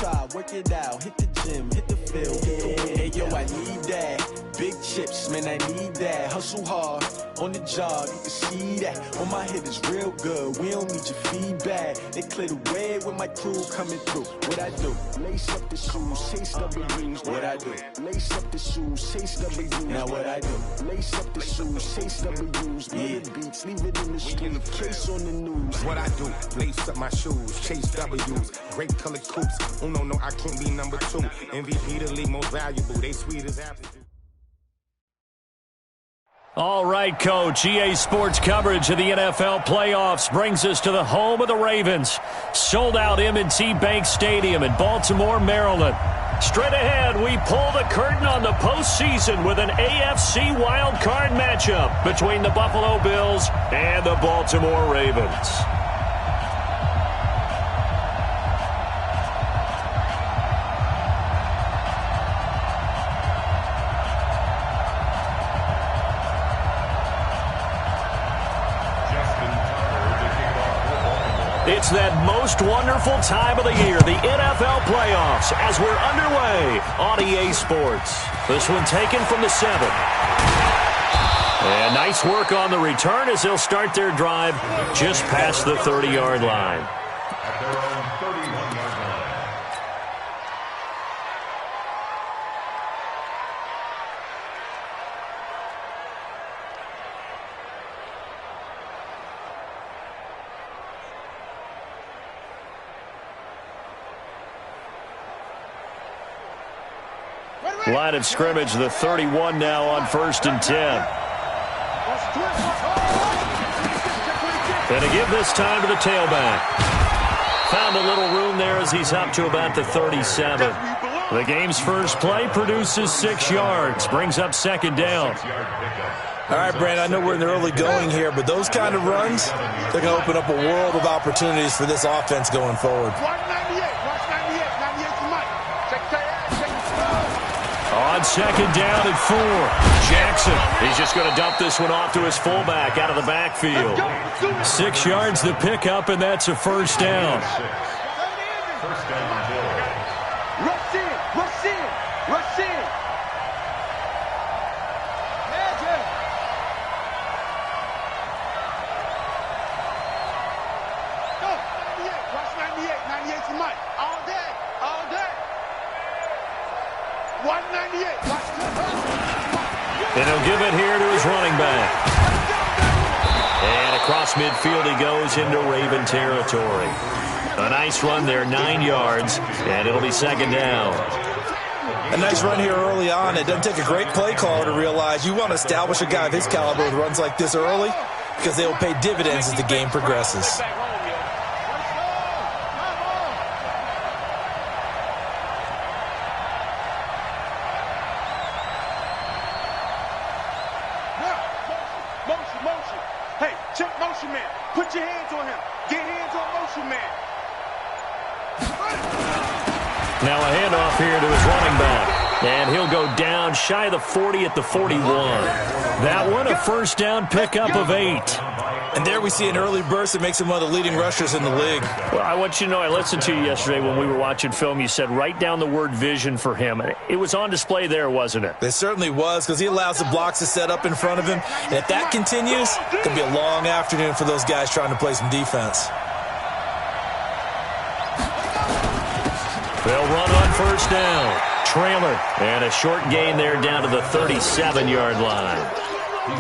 outside, work it out, hit the gym, hit the field, hey yo, I need that. Big chips, man, I need that. Hustle hard, on the job, you can see that. On my head is real good, we don't need your feedback. They clear the way with my crew coming through. What I do? Lace up the shoes, chase W's. What I do? Lace up the shoes, chase W's. Now what I do? Lace up the shoes, chase W's. Beat the beats, leave it in the street, case on the news. What I do? Lace up my shoes, chase W's. Great colored coops. Oh no, I can't be number 2. MVP the league most valuable. They sweet as apple juice. All right, Coach. EA Sports coverage of the NFL playoffs brings us to the home of the Ravens. Sold out M&T Bank Stadium in Baltimore, Maryland. Straight ahead, we pull the curtain on the postseason with an AFC wildcard matchup between the Buffalo Bills and the Baltimore Ravens. It's that most wonderful time of the year, the NFL playoffs, as we're underway on EA Sports. This one taken from the 7. And nice work on the return as they'll start their drive just past the 30-yard line. At their own 31-yard line. Line of scrimmage, the 31 now on 1st and 10. And to give this time to the tailback. Found a little room there as he's up to about the 37. The game's first play produces 6 yards, brings up 2nd down. All right, Brandon, I know we're in the early going here, but those kind of runs, they're going to open up a world of opportunities for this offense going forward. On 2nd down and 4. Jackson, he's just going to dump this one off to his fullback out of the backfield. 6 yards the pickup, and that's a 1st down. First down, Bills. Rush in. Go, 98. Watch 98. 98's Mike. All day. 198. And he'll give it here to his running back. And across midfield he goes into Raven territory. A nice run there, 9 yards, and it'll be 2nd down. A nice run here early on. It doesn't take a great play caller to realize you want to establish a guy of his caliber with runs like this early because they will pay dividends as the game progresses. Motion. Hey, check motion man. Put your hands on him. Get hands on motion man. Now a handoff here to his running back. And he'll go down shy of the 40 at the 41. That one a 1st down pickup of 8. And there we see an early burst that makes him one of the leading rushers in the league. Well, I want you to know, I listened to you yesterday when we were watching film. You said write down the word vision for him. It was on display there, wasn't it? It certainly was, because he allows the blocks to set up in front of him. And if that continues, it could be a long afternoon for those guys trying to play some defense. They'll run on 1st down. Trailer. And a short gain there down to the 37-yard line.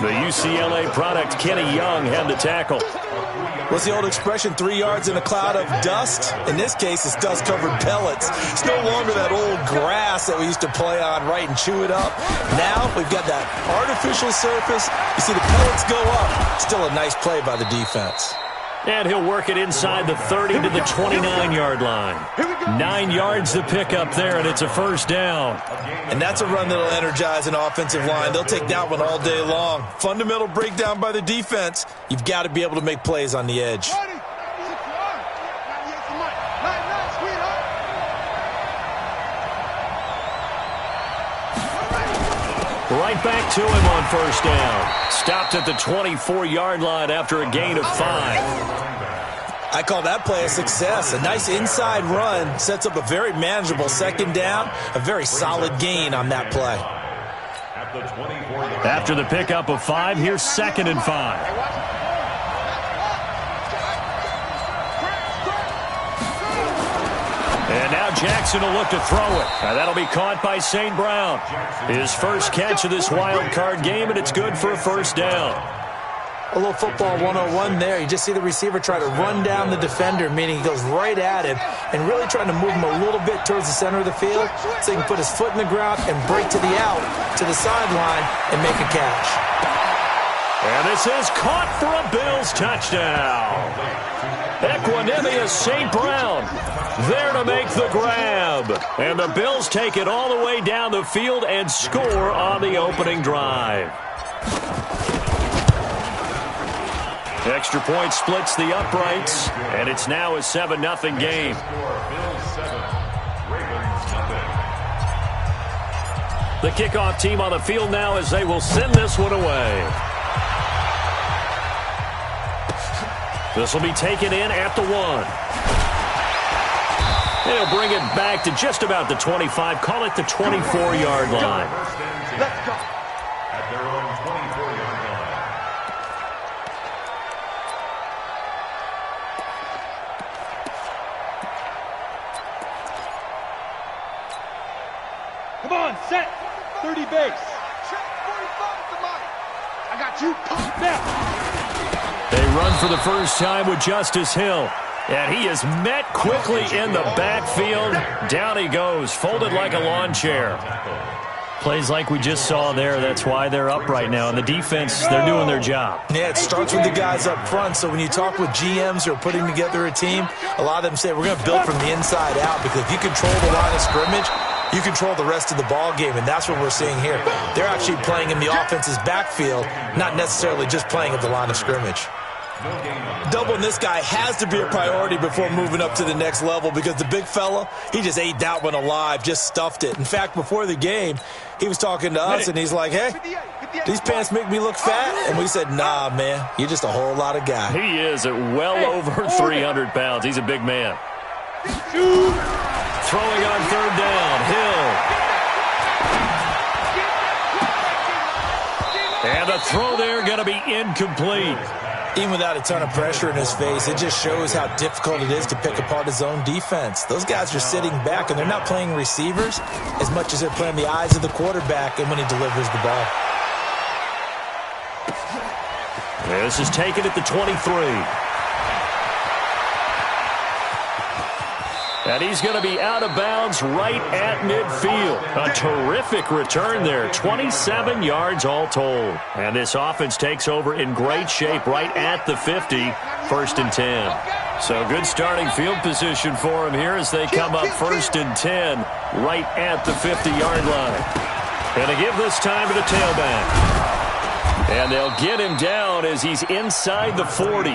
The UCLA product, Kenny Young, had the tackle. What's the old expression, 3 yards in a cloud of dust? In this case, it's dust-covered pellets. It's no longer that old grass that we used to play on, right, and chew it up. Now we've got that artificial surface. You see the pellets go up. Still a nice play by the defense. And he'll work it inside the 30 to the 29-yard line. 9 yards to pick up there, and it's a 1st down. And that's a run that'll energize an offensive line. They'll take that one all day long. Fundamental breakdown by the defense. You've got to be able to make plays on the edge. Right back to him on 1st down. Stopped at the 24-yard line after a gain of 5. I call that play a success. A nice inside run sets up a very manageable second down, a very solid gain on that play. After the pickup of 5, here's 2nd and 5. And now Jackson will look to throw it. And that'll be caught by St. Brown. His first catch of this wild card game, and it's good for a first down. A little football 101 there. You just see the receiver try to run down the defender, meaning he goes right at him and really trying to move him a little bit towards the center of the field so he can put his foot in the ground and break to the out, to the sideline, and make a catch. And this is caught for a Bills touchdown. Equanimous St. Brown there to make the grab. And the Bills take it all the way down the field and score on the opening drive. Extra point splits the uprights, and it's now a 7-0 game. The kickoff team on the field now as they will send this one away. This will be taken in at the 1. They'll bring it back to just about the 25, call it the 24-yard line. Let's go. At their own 24-yard line. Come on, set. 30 base. I got you. Now. They run for the first time with Justice Hill. And he is met quickly in the backfield. Down he goes, folded like a lawn chair. Plays like we just saw there. That's why they're up right now. And the defense, they're doing their job. Yeah, it starts with the guys up front. So when you talk with GMs who are putting together a team, a lot of them say, we're going to build from the inside out, because if you control the line of scrimmage, you control the rest of the ball game, and that's what we're seeing here. They're actually playing in the offense's backfield, not necessarily just playing at the line of scrimmage. Doubling this guy has to be a priority before moving up to the next level, because the big fella, he just ate that one alive, just stuffed it. In fact, before the game, he was talking to us, and he's like, hey, these pants make me look fat? And we said, nah, man, you're just a whole lot of guy. He is at well over 300 pounds. He's a big man. Throwing on 3rd down, Hill. And the throw there going to be incomplete. Even without a ton of pressure in his face, it just shows how difficult it is to pick apart his own defense. Those guys are sitting back, and they're not playing receivers as much as they're playing the eyes of the quarterback and when he delivers the ball. This is taken at the 23. And he's going to be out of bounds right at midfield. A terrific return there. 27 yards all told. And this offense takes over in great shape right at the 50. 1st and 10. So good starting field position for him here as they come up 1st and 10 right at the 50-yard line. And they give this time to the tailback. And they'll get him down as he's inside the 40.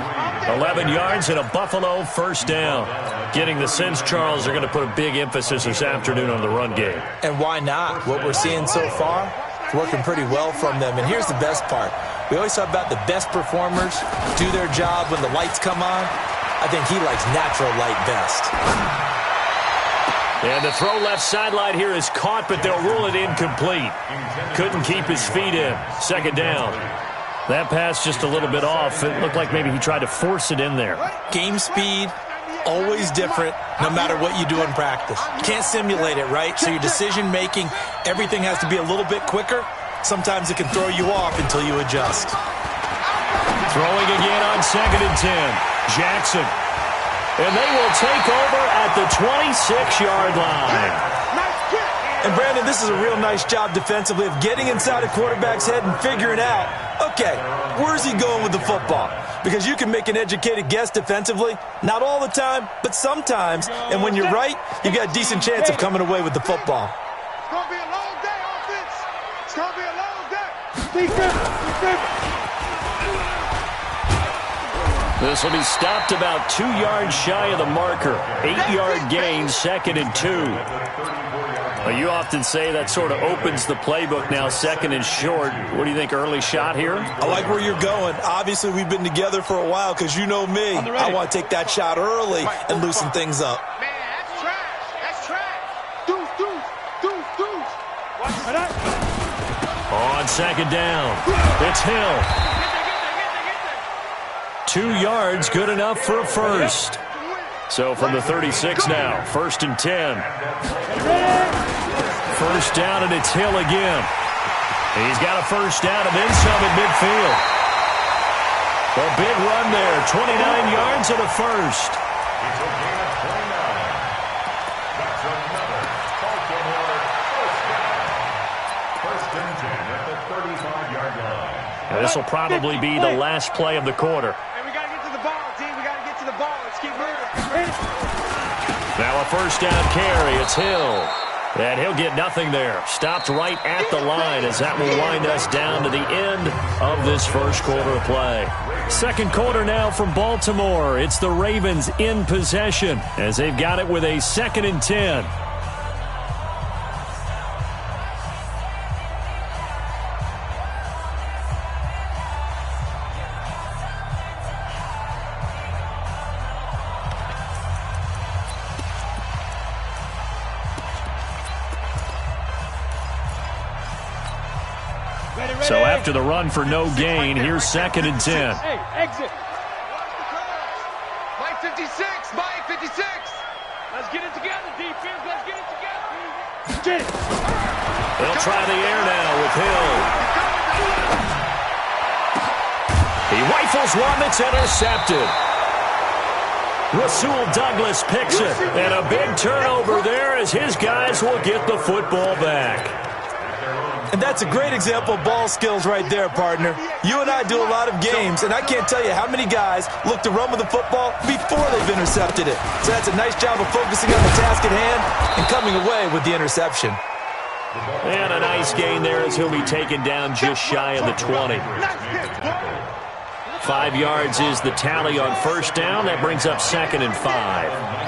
11 yards and a Buffalo 1st down. Getting the sense, Charles, they're going to put a big emphasis this afternoon on the run game. And why not? What we're seeing so far, it's working pretty well from them. And here's the best part. We always talk about the best performers do their job when the lights come on. I think he likes natural light best. And the throw left sideline here is caught, but they'll rule it incomplete. Couldn't keep his feet in. 2nd down. That pass just a little bit off. It looked like maybe he tried to force it in there. Game speed, always different, no matter what you do in practice. You can't simulate it, right? So your decision-making, everything has to be a little bit quicker. Sometimes it can throw you off until you adjust. Throwing again on 2nd and 10. Jackson. And they will take over at the 26-yard line. And, Brandon, this is a real nice job defensively of getting inside a quarterback's head and figuring out, okay, where's he going with the football? Because you can make an educated guess defensively, not all the time, but sometimes. And when you're right, you got a decent chance of coming away with the football. It's going to be a long day, offense. It's going to be a long day. Defense. This will be stopped about 2 yards shy of the marker. 8-yard gain, 2nd and 2. Well, you often say that sort of opens the playbook now, 2nd and short. What do you think, early shot here? I like where you're going. Obviously, we've been together for a while because you know me. I want to take that shot early and loosen things up. Man, that's trash. That's trash. Deuce. On 2nd down, it's Hill. 2 yards, good enough for a first. So from the 36 now, 1st and 10. First down, and it's Hill again. He's got a first down and then some at midfield. A big run there, 29 yards and a first. It's a gain of 29. That's another Baltimore first down. 1st and 10 at the 35-yard line. And this will probably be the last play of the quarter. Now a first down carry. It's Hill. And he'll get nothing there. Stopped right at the line as that will wind us down to the end of this first quarter of play. Second quarter now from Baltimore. It's the Ravens in possession as they've got it with a 2nd and 10. So after the run for no gain, here's 2nd and 10. Hey, exit. Mike 56, Mike 56. Let's get it together, defense. Let's get it together. Get it. They'll try the air now with Hill. He rifles one that's intercepted. Rasul Douglas picks it. And a big turnover there as his guys will get the football back. And that's a great example of ball skills right there, partner. You and I do a lot of games, and I can't tell you how many guys look to run with the football before they've intercepted it. So that's a nice job of focusing on the task at hand and coming away with the interception. And a nice gain there as he'll be taken down just shy of the 20. 5 yards is the tally on first down. That brings up 2nd and 5.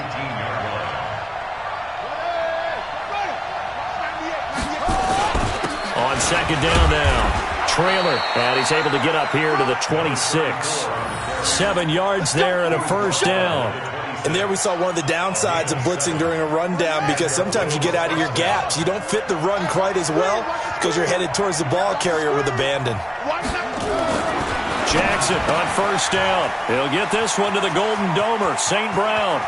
On 2nd down now, trailer, and he's able to get up here to the 26. 7 yards there and a first down. And there we saw one of the downsides of blitzing during a rundown because sometimes you get out of your gaps. You don't fit the run quite as well because you're headed towards the ball carrier with abandon. Jackson on first down. He'll get this one to the Golden Domer, St. Brown.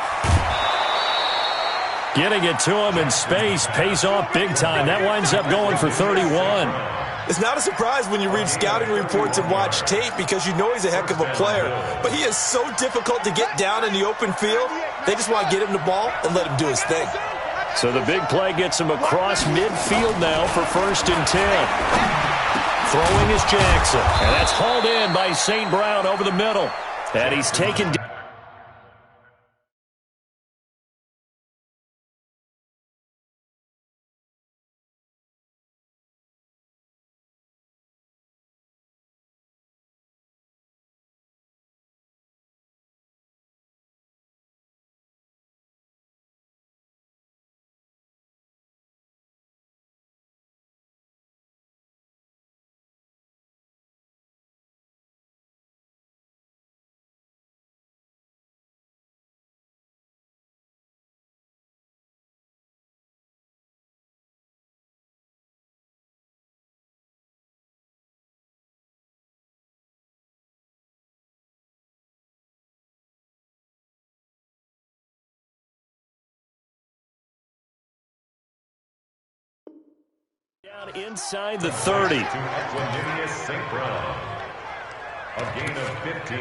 Getting it to him in space pays off big time. That winds up going for 31. It's not a surprise when you read scouting reports and watch tape because you know he's a heck of a player. But he is so difficult to get down in the open field. They just want to get him the ball and let him do his thing. So the big play gets him across midfield now for 1st and 10. Throwing is Jackson. And that's hauled in by St. Brown over the middle. And he's taken down. Down inside the 30. St. Brown. A gain of 15.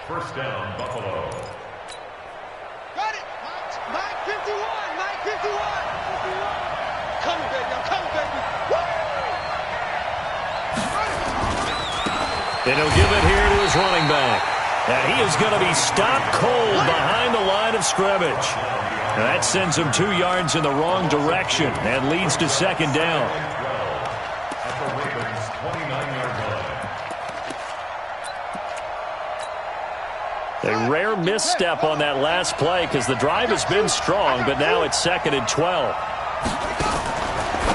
First down, Buffalo. Got it. Mike 51. Mike 51. Come, baby. I'm coming, baby. And he'll give it here to his running back. And he is going to be stopped cold behind the line of scrimmage. That sends him 2 yards in the wrong direction and leads to 2nd down. At the Ravens' 29-yard line. A rare misstep on that last play because the drive has been strong, but now it's 2nd and 12.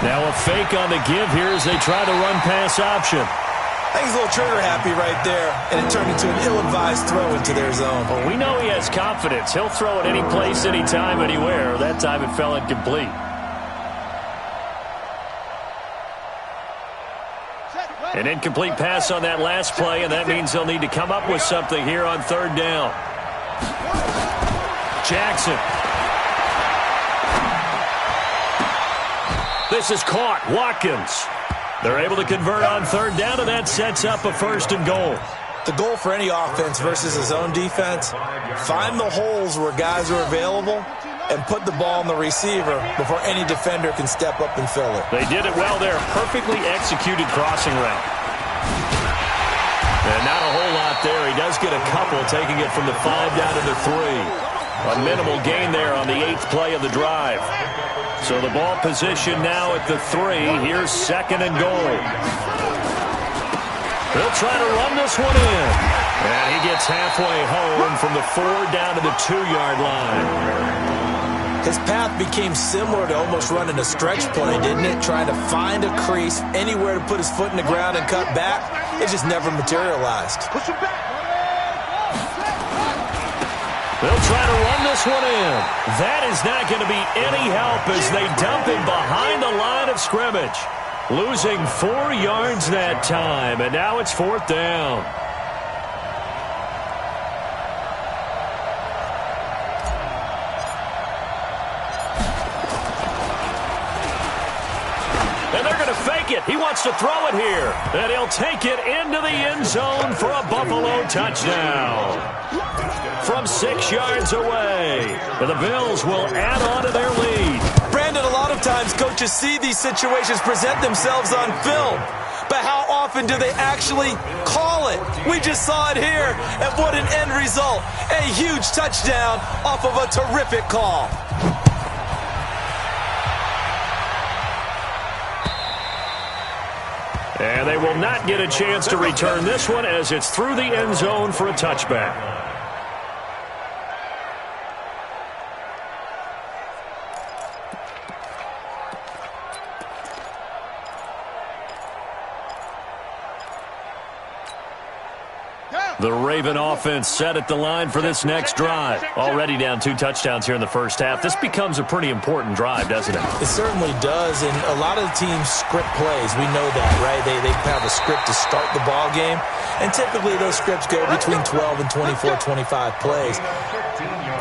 Now a fake on the give here as they try the run-pass option. I think he's a little trigger happy right there, and it turned into an ill-advised throw into their zone. Well, we know he has confidence. He'll throw it any place, anytime, anywhere. That time it fell incomplete. An incomplete pass on that last play, and that means they'll need to come up with something here on 3rd down. Jackson. This is caught. Watkins. They're able to convert on 3rd down, and that sets up a 1st and goal. The goal for any offense versus his own defense, find the holes where guys are available and put the ball on the receiver before any defender can step up and fill it. They did it well there. Perfectly executed crossing route. And not a whole lot there. He does get a couple, taking it from the 5 down to the 3. A minimal gain there on the 8th play of the drive. So the ball position now at the 3. Here's 2nd and goal. They'll try to run this one in. And he gets halfway home from the 4 down to the 2-yard line. His path became similar to almost running a stretch play, didn't it? Trying to find a crease, anywhere to put his foot in the ground and cut back. It just never materialized. Push him back. They'll try to run this one in. That is not going to be any help as they dump him behind the line of scrimmage. Losing 4 yards that time, and now it's 4th down. And they're going to fake it. He wants to throw it here. And he'll take it into the end zone for a Buffalo touchdown. From 6 yards away. And the Bills will add on to their lead. Brandon, a lot of times coaches see these situations present themselves on film. But how often do they actually call it? We just saw it here. And what an end result. A huge touchdown off of a terrific call. And they will not get a chance to return this one as it's through the end zone for a touchback. The Raven offense set at the line for this next drive. Already down 2 touchdowns here in the first half. This becomes a pretty important drive, doesn't it? It certainly does, and a lot of the teams script plays. We know that, right? They have a script to start the ball game, and typically those scripts go between 12 and 24, 25 plays.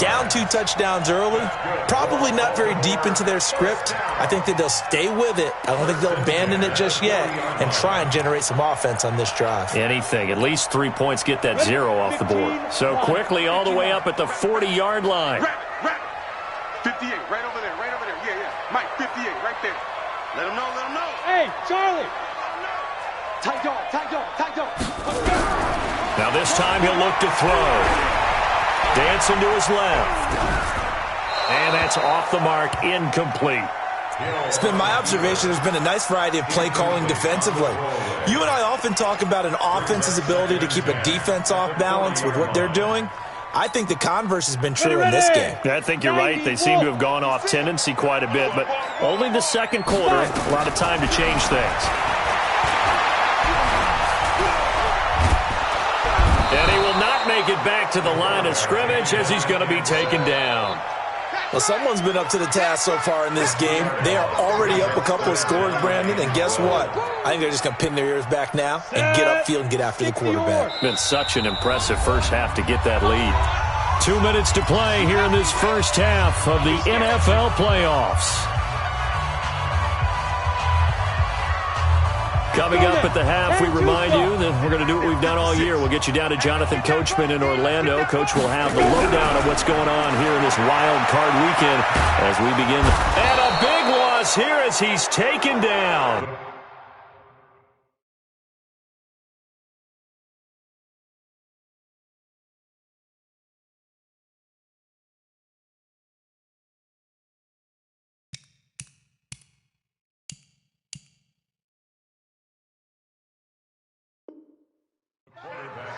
Down 2 touchdowns early, probably not very deep into their script. I think that they'll stay with it. I don't think they'll abandon it just yet and try and generate some offense on this drive. Anything. At least 3 points, get that 0 off the board. So quickly all the way up at the 40-yard line. 58, right over there, right over there. Yeah, yeah. Mike, 58, right there. Let him know, let him know. Hey, Charlie. Tight dog, tight dog, tight dog. Now this time he'll look to throw. Dancing to his left. And that's off the mark, incomplete. It's been my observation there's been a nice variety of play calling defensively. You and I often talk about an offense's ability to keep a defense off balance with what they're doing. I think the converse has been true in this game. I think you're right. They seem to have gone off tendency quite a bit, but only the second quarter, a lot of time to change things. And he will not make it back to the line of scrimmage as he's going to be taken down. Well, someone's been up to the task so far in this game. They are already up a couple of scores, Brandon, and guess what? I think they're just going to pin their ears back now and get upfield and get after the quarterback. Been such an impressive first half to get that lead. 2 minutes to play here in this first half of the NFL playoffs. Coming up at the half, we remind you that we're going to do what we've done all year. We'll get you down to Jonathan Coachman in Orlando. Coach will have the lowdown of what's going on here in this wild card weekend as we begin. And a big loss here as he's taken down.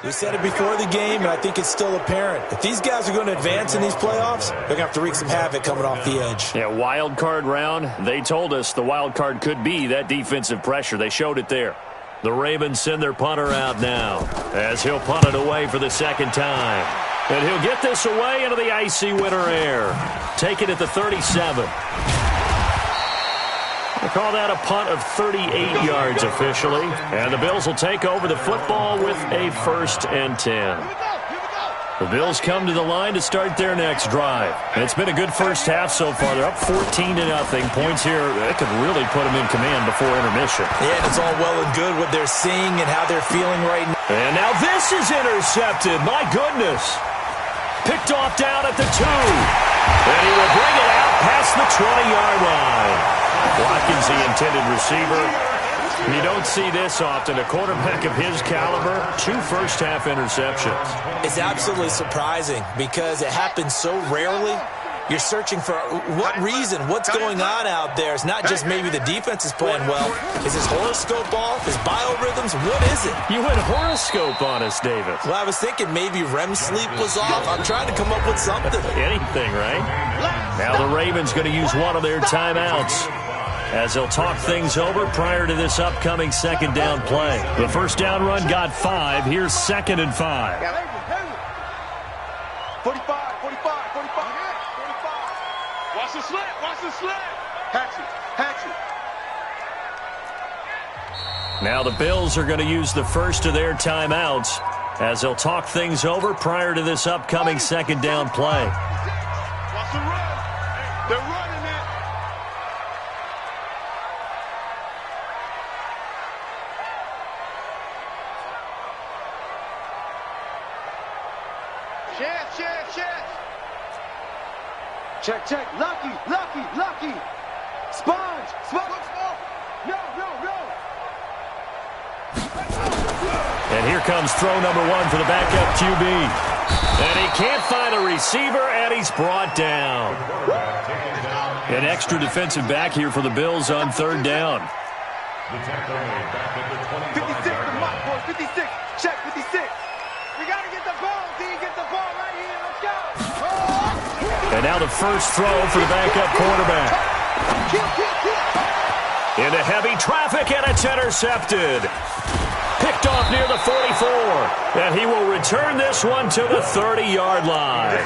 We said it before the game, and I think it's still apparent. If these guys are going to advance in these playoffs, they're going to have to wreak some havoc coming off the edge. Yeah, wild card round. They told us the wild card could be that defensive pressure. They showed it there. The Ravens send their punter out now as he'll punt it away for the second time. And he'll get this away into the icy winter air. Take it at the 37. We'll call that a punt of 38 yards officially. And the Bills will take over the football with a 1st and 10. The Bills come to the line to start their next drive. And it's been a good first half so far. They're up 14-0. Points here, that could really put them in command before intermission. Yeah, and it's all well and good what they're seeing and how they're feeling right now. And now this is intercepted. My goodness. Picked off down at the 2. And he will bring it out past the 20-yard line. Watkins, the intended receiver. You don't see this often. A quarterback of his caliber, 2 first-half interceptions. It's absolutely surprising because it happens so rarely. You're searching for what reason, what's going on out there. It's not just maybe the defense is playing well. Is his horoscope off? His biorhythms? What is it? You went horoscope on us, David. Well, I was thinking maybe REM sleep was off. I'm trying to come up with something. Anything, right? Now the Ravens going to use one of their timeouts as they'll talk things over prior to this upcoming second down play. The first down run got 5. Here's 2nd and 5. 45, 45, 45. Watch the slant, watch the slant. Hatch it. Now the Bills are going to use the first of their timeouts as they'll talk things over prior to this upcoming second down play. Watch the run. They're running it. Check. Lucky. Sponge. No. And here comes throw number 1 for the backup QB. And he can't find a receiver, and he's brought down. An extra defensive back here for the Bills on 3rd down. 56, the mark, boys. 56. Check, 56. We got to get the ball, D. Get the ball right here. Let's go. And now the first throw for the backup quarterback. Into heavy traffic, and it's intercepted. Picked off near the 44. And he will return this one to the 30-yard line.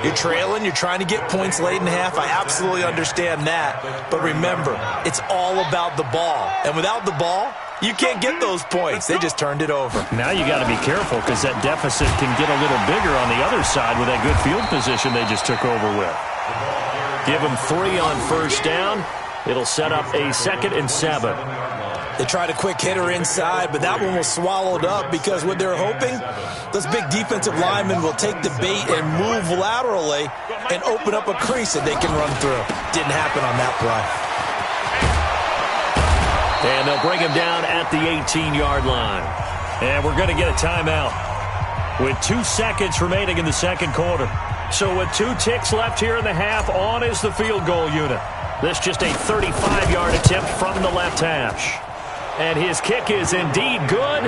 You're trailing. You're trying to get points late in half. I absolutely understand that. But remember, it's all about the ball. And without the ball, you can't get those points. They just turned it over. Now you got to be careful because that deficit can get a little bigger on the other side with that good field position they just took over with. Give them 3 on first down. It'll set up a 2nd and 7. They tried a quick hitter inside, but that one was swallowed up because what they're hoping, those big defensive linemen will take the bait and move laterally and open up a crease that they can run through. Didn't happen on that play. And they'll bring him down at the 18-yard line. And we're going to get a timeout with 2 seconds remaining in the second quarter. So with 2 ticks left here in the half, on is the field goal unit. This just a 35-yard attempt from the left hash. And his kick is indeed good,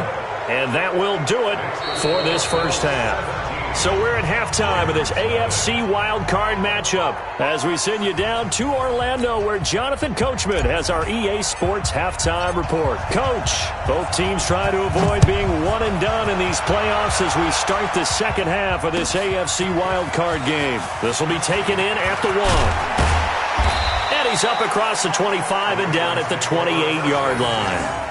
and that will do it for this first half. So we're at halftime of this AFC wildcard matchup as we send you down to Orlando where Jonathan Coachman has our EA Sports halftime report. Coach, both teams try to avoid being one and done in these playoffs as we start the second half of this AFC wildcard game. This will be taken in at the 1. And he's up across the 25 and down at the 28-yard line.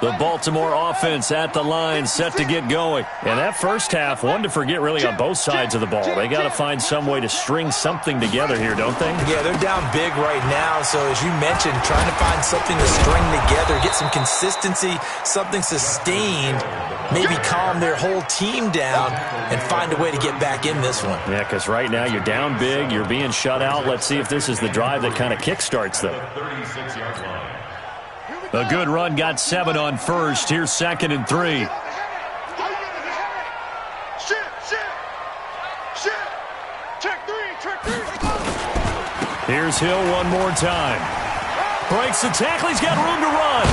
The Baltimore offense at the line set to get going. And that first half, one to forget really on both sides of the ball. They got to find some way to string something together here, don't they? Yeah, they're down big right now. So as you mentioned, trying to find something to string together, get some consistency, something sustained, maybe calm their whole team down and find a way to get back in this one. Yeah, because right now you're down big, you're being shut out. Let's see if this is the drive that kind of kickstarts them. A good run got 7 on first. Here's 2nd and 3. Check 3. Here's Hill one more time. Breaks the tackle. He's got room to run.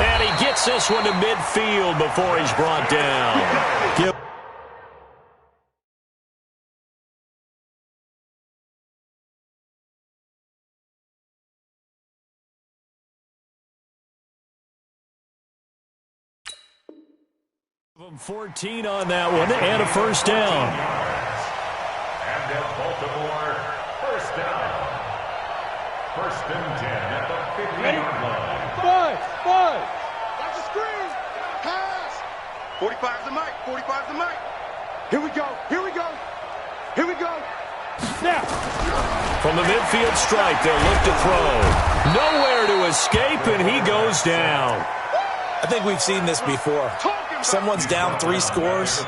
And he gets this one to midfield before he's brought down. Give him 14 on that one and a first down. And at Baltimore, first down. First and 10 at the 50-yard line. Five. That's a screen. Pass. 45's the mic. 45's the mic. Here we go. Now. From the midfield stripe, they'll look to throw. Nowhere to escape, and he goes down. I think we've seen this before. Someone's down 3 scores.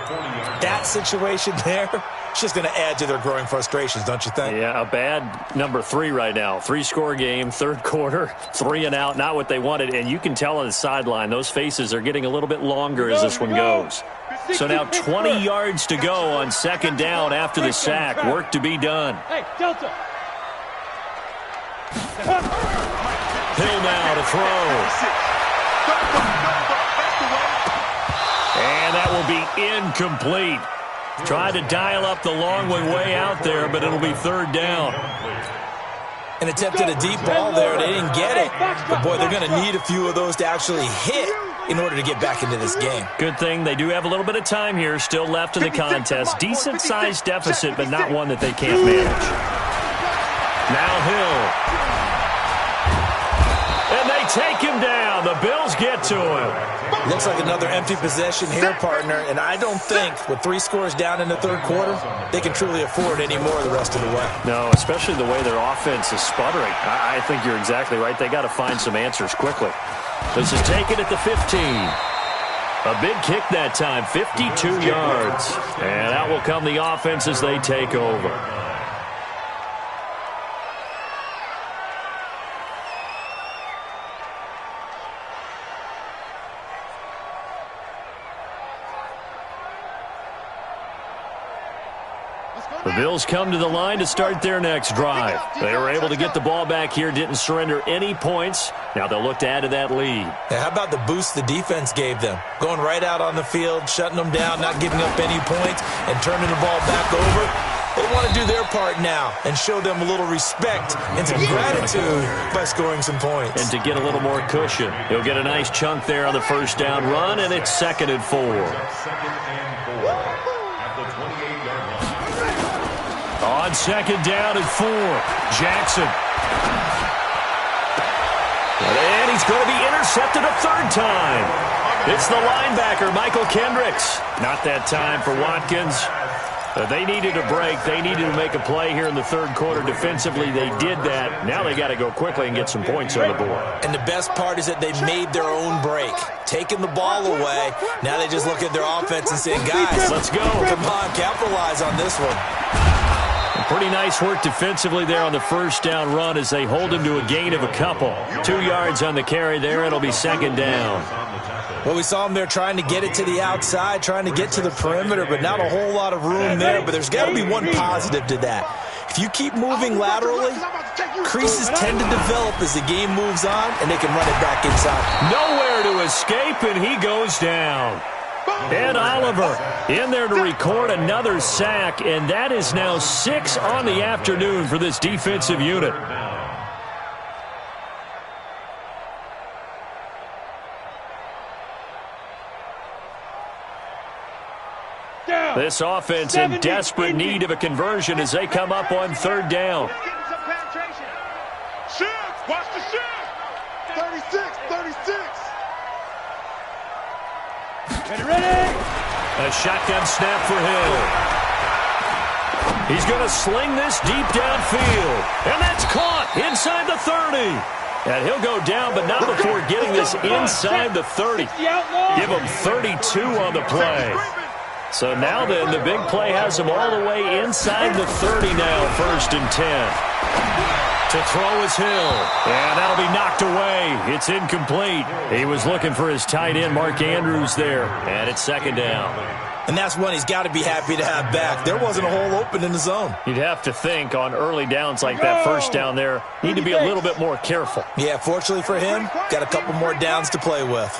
That situation there, it's just going to add to their growing frustrations, don't you think? Yeah, a bad number 3 right now. 3-score game, third quarter, 3 and out, not what they wanted. And you can tell on the sideline, those faces are getting a little bit longer as this one goes. So now 20 yards to go on second down after the sack. Work to be done. Hey, Delta. Hill now to throw. And that will be incomplete. Tried to dial up the long one way out there, but it'll be third down. And attempted a deep ball there. They didn't get it. But, boy, they're going to need a few of those to actually hit in order to get back into this game. Good thing they do have a little bit of time here still left in the contest. Decent-sized deficit, but not one that they can't manage. Now Hill. And they take him down. The Bills get to him. Looks like another empty possession here, partner. And I don't think with 3 scores down in the third quarter, they can truly afford any more the rest of the way. No, especially the way their offense is sputtering. I think you're exactly right. They got to find some answers quickly. This is taken at the 15. A big kick that time, 52 yards. And out will come the offense as they take over. The Bills come to the line to start their next drive. They were able to get the ball back here, didn't surrender any points. Now they'll look to add to that lead. Yeah, how about the boost the defense gave them? Going right out on the field, shutting them down, not giving up any points, and turning the ball back over. They want to do their part now and show them a little respect and some gratitude by scoring some points. And to get a little more cushion. He'll get a nice chunk there on the first down run, and it's 2nd and 4. On second down and 4, Jackson. And he's going to be intercepted a third time. It's the linebacker, Michael Kendricks. Not that time for Watkins. They needed a break. They needed to make a play here in the third quarter. Defensively, they did that. Now they got to go quickly and get some points on the board. And the best part is that they made their own break. Taking the ball away. Now they just look at their offense and say, guys, let's go. Come on, capitalize on this one. Pretty nice work defensively there on the first down run as they hold him to a gain of a couple. 2 yards on the carry there. It'll be second down. Well, we saw him there trying to get it to the outside, trying to get to the perimeter, but not a whole lot of room there. But there's got to be one positive to that. If you keep moving laterally, creases tend to develop as the game moves on, and they can run it back inside. Nowhere to escape, and he goes down. Ed Oliver in there to record another sack, and that is now 6 on the afternoon for this defensive unit. This offense in desperate need of a conversion as they come up on third down. Shift! Watch the shift! 36! Ready? A shotgun snap for Hill. He's going to sling this deep downfield. And that's caught inside the 30. And he'll go down, but not before getting this inside the 30. Give him 32 on the play. So now then, the big play has him all the way inside the 30 now, 1st and 10. To throw is Hill. And that'll be knocked away. It's incomplete. He was looking for his tight end, Mark Andrews, there. And it's second down. And that's one he's got to be happy to have back. There wasn't a hole open in the zone. You'd have to think on early downs like that first down there, need to be a little bit more careful. Yeah, fortunately for him, got a couple more downs to play with.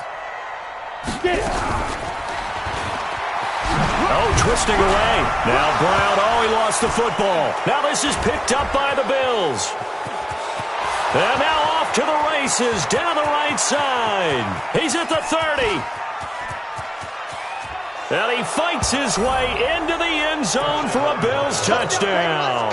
Oh, twisting away. Now Brown, he lost the football. Now this is picked up by the Bills. And now off to the races, down the right side. He's at the 30. And he fights his way into the end zone for a Bills touchdown.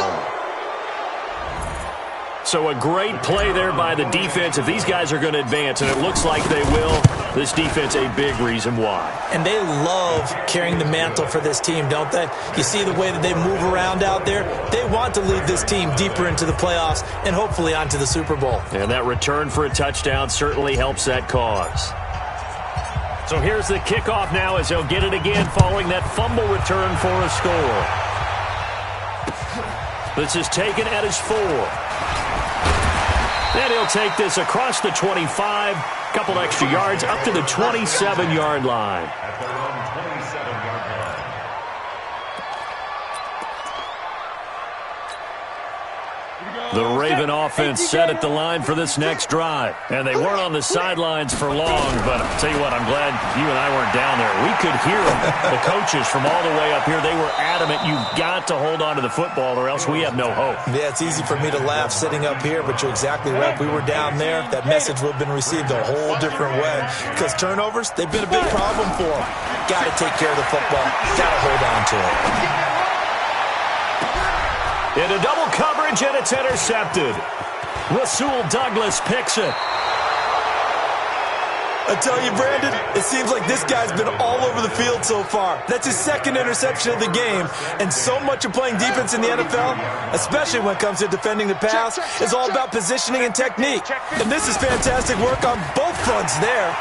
So a great play there by the defense. If these guys are going to advance, and it looks like they will, this defense a big reason why. And they love carrying the mantle for this team, don't they? You see the way that they move around out there? They want to lead this team deeper into the playoffs and hopefully onto the Super Bowl. And that return for a touchdown certainly helps that cause. So here's the kickoff now as they'll get it again following that fumble return for a score. This is taken at his 4. And he'll take this across the 25, couple extra yards up to the 27-yard line. At their own 27-yard line. The Raven offense set at the line for this next drive. And they weren't on the sidelines for long, but I'll tell you what, I'm glad you and I weren't down there. We could hear them, the coaches from all the way up here. They were adamant, you've got to hold on to the football or else we have no hope. Yeah, it's easy for me to laugh sitting up here, but you're exactly right. If we were down there, that message would have been received a whole different way. Because turnovers, they've been a big problem for them. Got to take care of the football. Got to hold on to it. Into double coverage, and it's intercepted. Rasul Douglas picks it. I tell you, Brandon, it seems like this guy's been all over the field so far. That's his second interception of the game. And so much of playing defense in the NFL, especially when it comes to defending the pass, is all about positioning and technique. And this is fantastic work on both fronts there.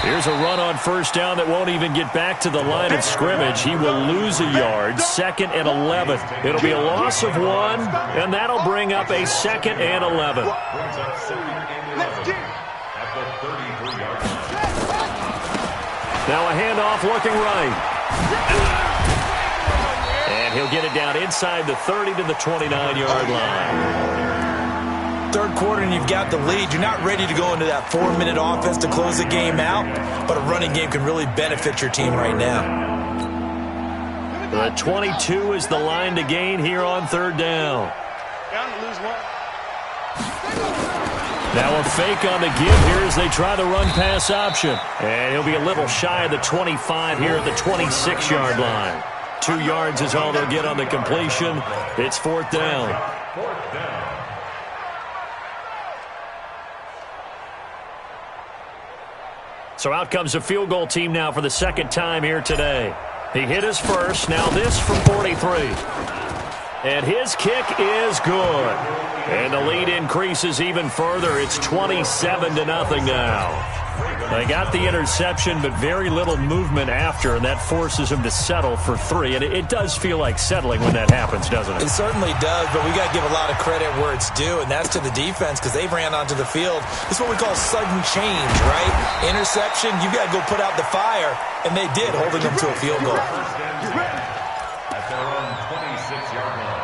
Here's a run on first down that won't even get back to the line of scrimmage. He will lose a yard, 2nd and 11. It'll be a loss of 1, and that'll bring up a 2nd and 11. Brings up 2nd and 11 at the 33-yard line. Now a handoff looking right. And he'll get it down inside the 30 to the 29-yard line. Third quarter and you've got the lead. You're not ready to go into that 4-minute offense to close the game out, but a running game can really benefit your team right now. The 22 is the line to gain here on third down. Down to lose 1. Now a fake on the give here as they try the run-pass option. And he'll be a little shy of the 25 here at the 26-yard line. 2 yards is all they'll get on the completion. It's 4th down. 4th down. So out comes a field goal team now for the second time here today. He hit his first. Now this from 43. And his kick is good. And the lead increases even further. It's 27-0 now. They got the interception, but very little movement after, and that forces him to settle for 3. And it does feel like settling when that happens, doesn't it? It certainly does, but we got to give a lot of credit where it's due, and that's to the defense because they ran onto the field. It's what we call sudden change, right? Interception, you got to go put out the fire, and they did, holding them to a field goal. At their own 26-yard line.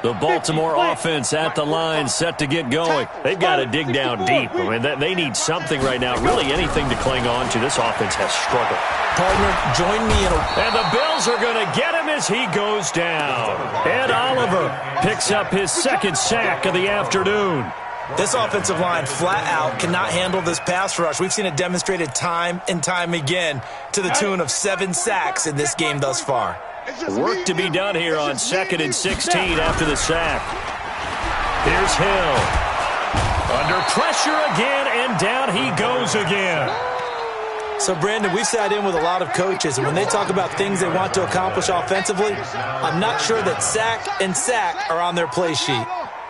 The Baltimore offense at the line, set to get going. They've got to dig down deep. I mean, they need something right now, really anything to cling on to. This offense has struggled. Partner, join me in a... And the Bills are going to get him as he goes down. Ed Oliver picks up his 2nd sack of the afternoon. This offensive line flat out cannot handle this pass rush. We've seen it demonstrated time and time again to the tune of 7 sacks in this game thus far. Work to be done here on 2nd and 16 after the sack. Here's Hill. Under pressure again, and down he goes again. So, Brandon, we've sat in with a lot of coaches, and when they talk about things they want to accomplish offensively, I'm not sure that sack and sack are on their play sheet.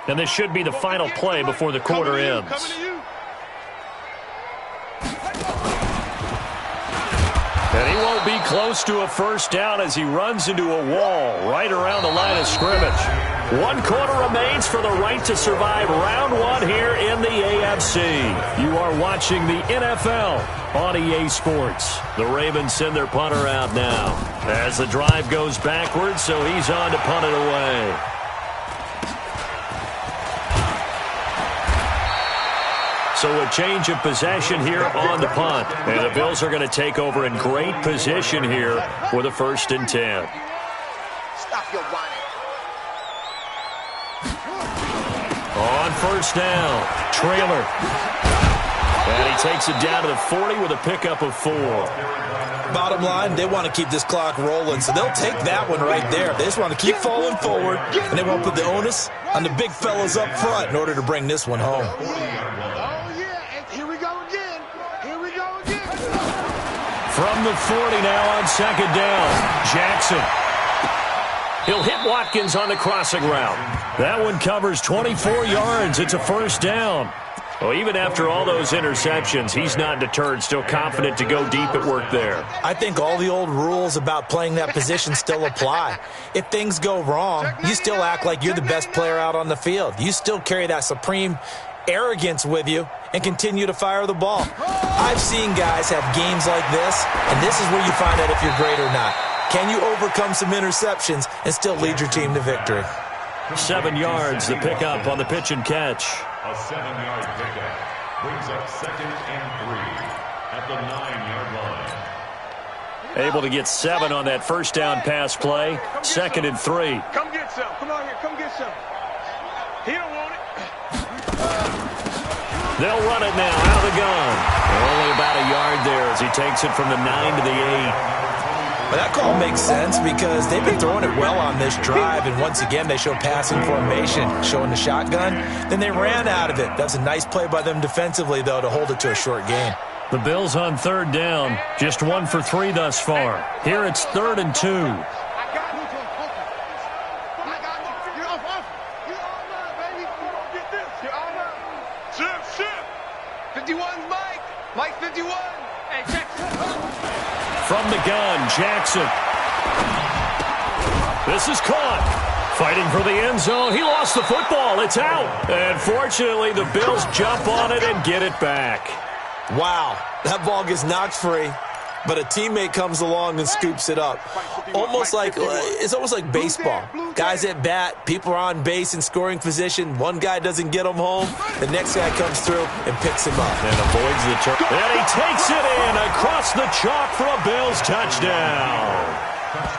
And this should be the final play before the quarter ends. Close to a first down as he runs into a wall right around the line of scrimmage. 1 quarter remains for the right to survive round 1 here in the AFC. You are watching the NFL on EA Sports. The Ravens send their punter out now as the drive goes backwards, so he's on to punt it away. So a change of possession here on the punt. And the Bills are going to take over in great position here with a 1st and 10. Stop your whining. On first down, trailer. And he takes it down to the 40 with a pickup of 4. Bottom line, they want to keep this clock rolling, so they'll take that one right there. They just want to keep falling forward, and they won't put the onus on the big fellas up front in order to bring this one home. From the 40 now on 2nd down, Jackson. He'll hit Watkins on the crossing route. That one covers 24 yards. It's a 1st down. Well, even after all those interceptions, he's not deterred, still confident to go deep at work there. I think all the old rules about playing that position still apply. If things go wrong, you still act like you're the best player out on the field. You still carry that supreme arrogance with you and continue to fire the ball. I've seen guys have games like this, and this is where you find out if you're great or not. Can you overcome some interceptions and still lead your team to victory? 7 yards, the pickup on the pitch and catch. A 7-yard pickup brings up 2nd and 3 at the 9-yard line. Able to get 7 on that first down pass play. 2nd and 3. Come get some. Come on here. Come get some. He don't want it. They'll run it now out of the gun. Only about a yard there as he takes it from the 9 to the 8. Well, that call makes sense because they've been throwing it well on this drive, and once again they show passing formation, showing the shotgun. Then they ran out of it. That's a nice play by them defensively, though, to hold it to a short gain. The Bills on 3rd down, just 1 for 3 thus far. Here it's 3rd and 2. Mike 51. Hey, Jackson. From the gun, Jackson. This is caught. Fighting for the end zone. He lost the football. It's out. And fortunately, the Bills jump on it and get it back. Wow, that ball gets knocked free, but a teammate comes along and scoops it up. It's almost like baseball. Guys at bat, people are on base in scoring position. One guy doesn't get him home. The next guy comes through and picks him up. And avoids the turn. And he takes it in across the chalk for a Bills touchdown.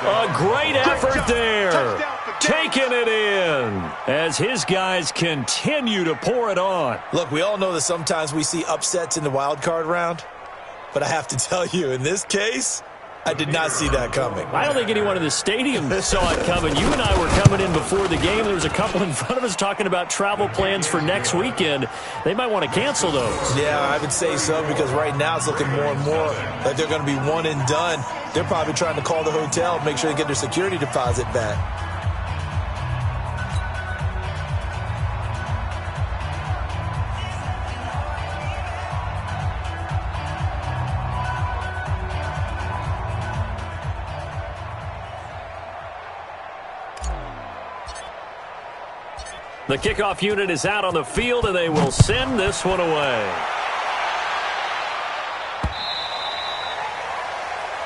A great effort there. Taking it in as his guys continue to pour it on. Look, we all know that sometimes we see upsets in the wild card round. But I have to tell you, in this case, I did not see that coming. I don't think anyone in the stadium saw it coming. You and I were coming in before the game. There was a couple in front of us talking about travel plans for next weekend. They might want to cancel those. Yeah, I would say so, because right now it's looking more and more like they're going to be one and done. They're probably trying to call the hotel and make sure they get their security deposit back. The kickoff unit is out on the field, and they will send this one away.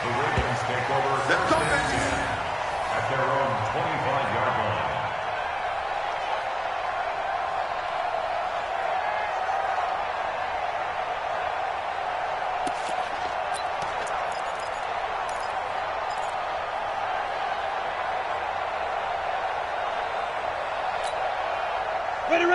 The Ravens take over at their own 25-yard line.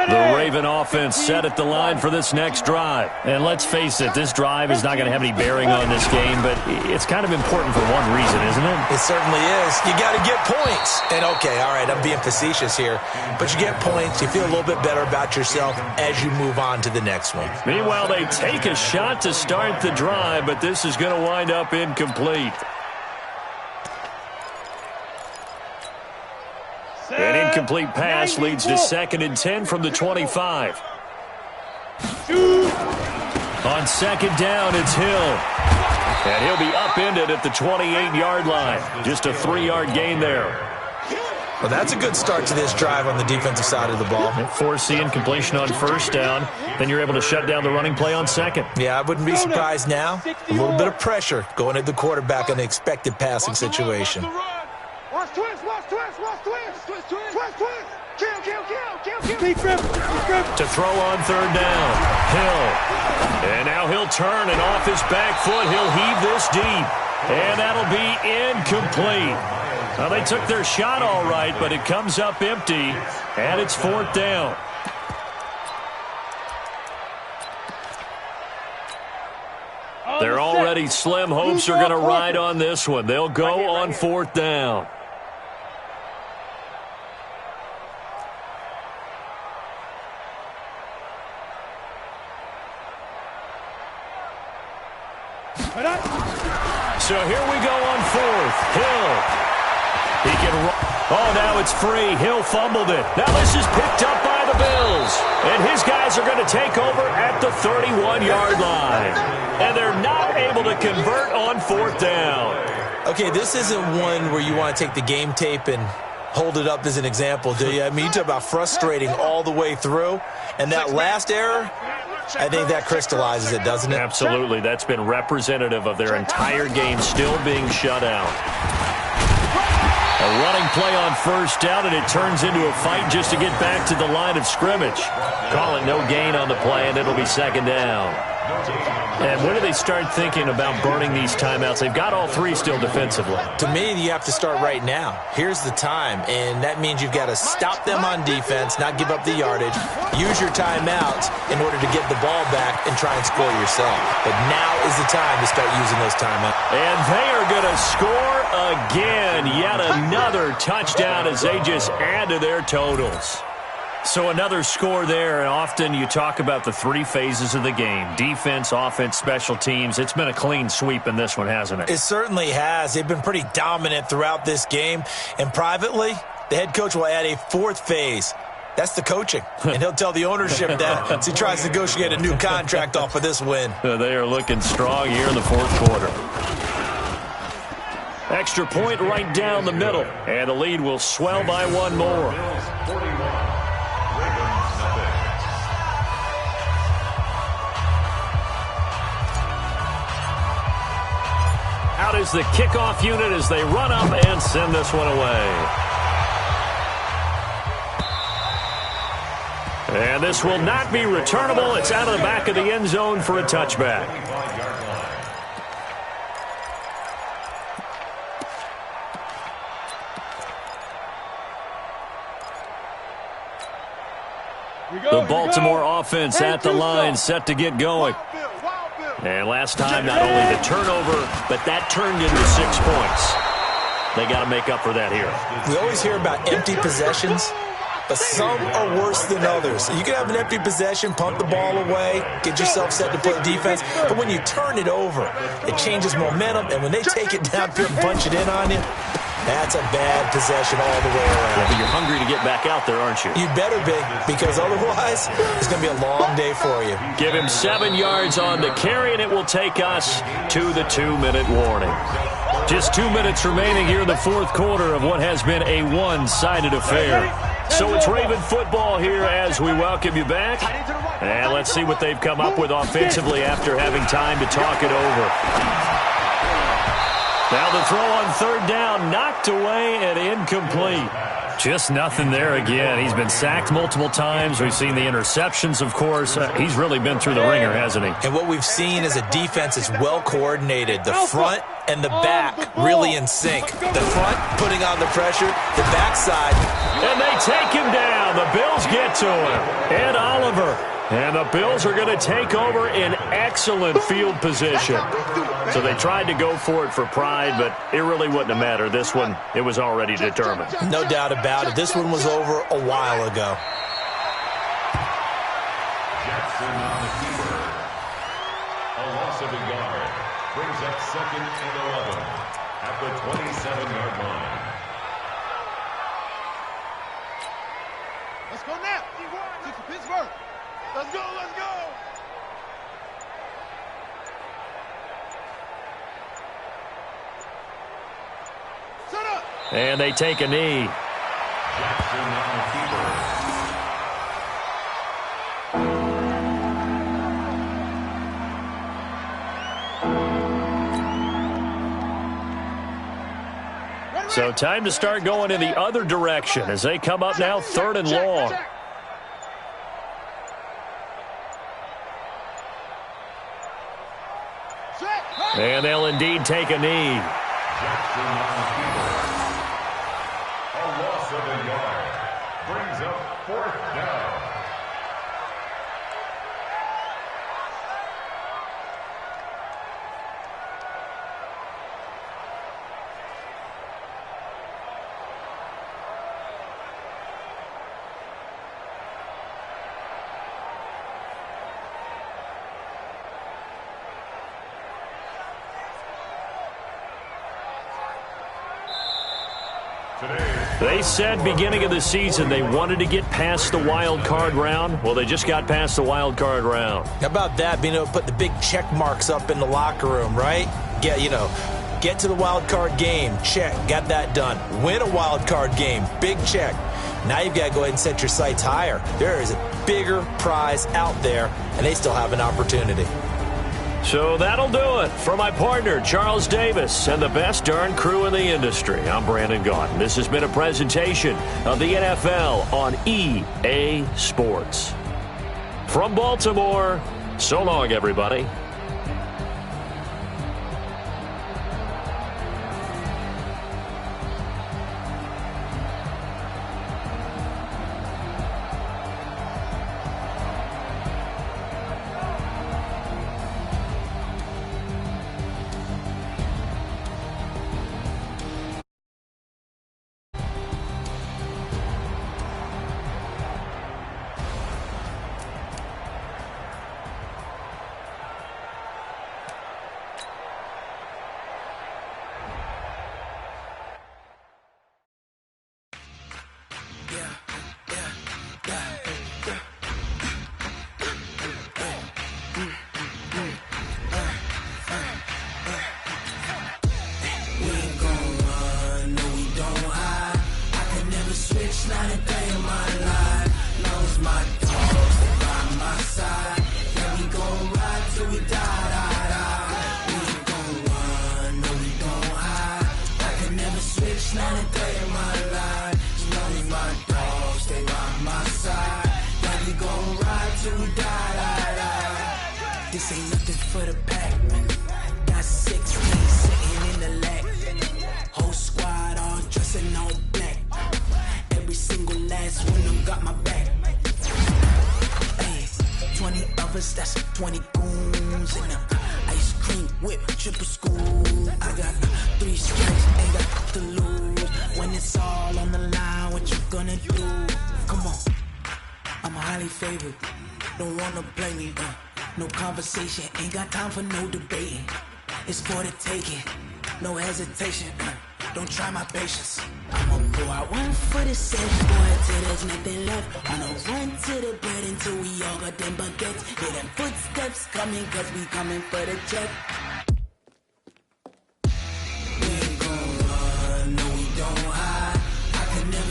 The Raven offense set at the line for this next drive. And let's face it, this drive is not going to have any bearing on this game, but it's kind of important for one reason, isn't it? It certainly is. You got to get points. And okay, all right, I'm being facetious here, but you get points, you feel a little bit better about yourself as you move on to the next one. Meanwhile, they take a shot to start the drive, but this is going to wind up incomplete. An incomplete pass leads to 2nd and 10 from the 25. On 2nd down, it's Hill. And he'll be upended at the 28-yard line. Just a 3-yard gain there. Well, that's a good start to this drive on the defensive side of the ball. Forcing completion on first down. Then you're able to shut down the running play on second. Yeah, I wouldn't be surprised now. A little bit of pressure going at the quarterback in an expected passing situation. Watch twist, watch twist, watch twist. Twist, twist, twist. Kill. To throw on third down. Hill. And now he'll turn, and off his back foot, he'll heave this deep. And that'll be incomplete. Well, they took their shot all right, but it comes up empty, and it's fourth down. They're already slim hopes are going to ride on this one. They'll go on fourth down. So here we go on fourth. Hill. He can run. Oh, now it's free. Hill fumbled it. Now this is picked up by the Bills. And his guys are going to take over at the 31-yard line. And they're not able to convert on fourth down. Okay, this isn't one where you want to take the game tape and hold it up as an example, do you? I mean, you talk about frustrating all the way through. And that last error, I think that crystallizes it, doesn't it? Absolutely. That's been representative of their entire game still being shut out. A running play on first down, and it turns into a fight just to get back to the line of scrimmage. Call it no gain on the play, and it'll be second down. And when do they start thinking about burning these timeouts? They've got all three still defensively. To me, you have to start right now. Here's the time, and that means you've got to stop them on defense, not give up the yardage, use your timeouts in order to get the ball back and try and score yourself. But now is the time to start using those timeouts. And they are going to score again. Yet another touchdown as they just add to their totals. So another score there, and often you talk about the three phases of the game: defense, offense, special teams. It's been a clean sweep in this one, hasn't it? It certainly has. They've been pretty dominant throughout this game. And privately, the head coach will add a fourth phase. That's the coaching. And he'll tell the ownership that as he tries to negotiate a new contract off of this win. They are looking strong here in the fourth quarter. Extra point right down the middle. And the lead will swell by one more. Out is the kickoff unit as they run up and send this one away. And this will not be returnable. It's out of the back of the end zone for a touchback. The Baltimore offense at the line, set to get going. And last time, not only the turnover, but that turned into 6 points. They got to make up for that here. We always hear about empty possessions, but some are worse than others. You can have an empty possession, pump the ball away, get yourself set to play defense, but when you turn it over, it changes momentum, and when they take it downfield and punch it in on you, that's a bad possession all the way around. Yeah, but you're hungry to get back out there, aren't you? You better be, because otherwise, it's going to be a long day for you. Give him 7 yards on the carry, and it will take us to the 2-minute warning. Just 2 minutes remaining here in the fourth quarter of what has been a one-sided affair. So it's Raven football here as we welcome you back. And let's see what they've come up with offensively after having time to talk it over. Now the throw on third down, knocked away and incomplete. Just nothing there again. He's been sacked multiple times. We've seen the interceptions, of course. He's really been through the ringer, hasn't he? And what we've seen is a defense is well coordinated. The front and the back really in sync. The front putting on the pressure, the backside. And they take him down. The Bills get to him. And Oliver. And the Bills are going to take over in excellent field position. So they tried to go for it for pride, but it really wouldn't have mattered. This one, it was already determined. No doubt about it. This one was over a while ago. Jackson on the keeper. A loss of a yard. Brings up 2nd and 11 at the 27-yard line. Let's go now. Pittsburgh. Let's go, let's go. And they take a knee. Jackson on the keeper. So time to start going in the other direction as they come up now 3rd and long. And they'll indeed take a knee. Jackson on the keeper. A loss of a yard. Brings up 4th down. They said beginning of the season they wanted to get past the wild card round. Well, they just got past the wild card round. How about that, being able to put the big check marks up in the locker room, right? Get to the wild card game, check, got that done. Win a wild card game, big check. Now you've got to go ahead and set your sights higher. There is a bigger prize out there, and they still have an opportunity. So that'll do it for my partner, Charles Davis, and the best darn crew in the industry. I'm Brandon Gaudin. This has been a presentation of the NFL on EA Sports. From Baltimore, so long, everybody. This ain't nothing for the pack. Got 6 feet sitting in the lag. Whole squad all dressing all black. Every single last one of them got my back. Hey, 20 of us, that's 20 goons in a ice cream whip, triple school. I got 3 strikes, ain't got to lose. When it's all on the line, what you gonna do? Come on, I'm highly favored. Don't wanna blame me, no conversation, ain't got time for no debating. It's for the taking, no hesitation. Don't try my patience. I'ma go out one for the safe, boy, till there's nothing left. On a run to the bread until we all got them baguettes. Hear them footsteps coming, cause we coming for the check.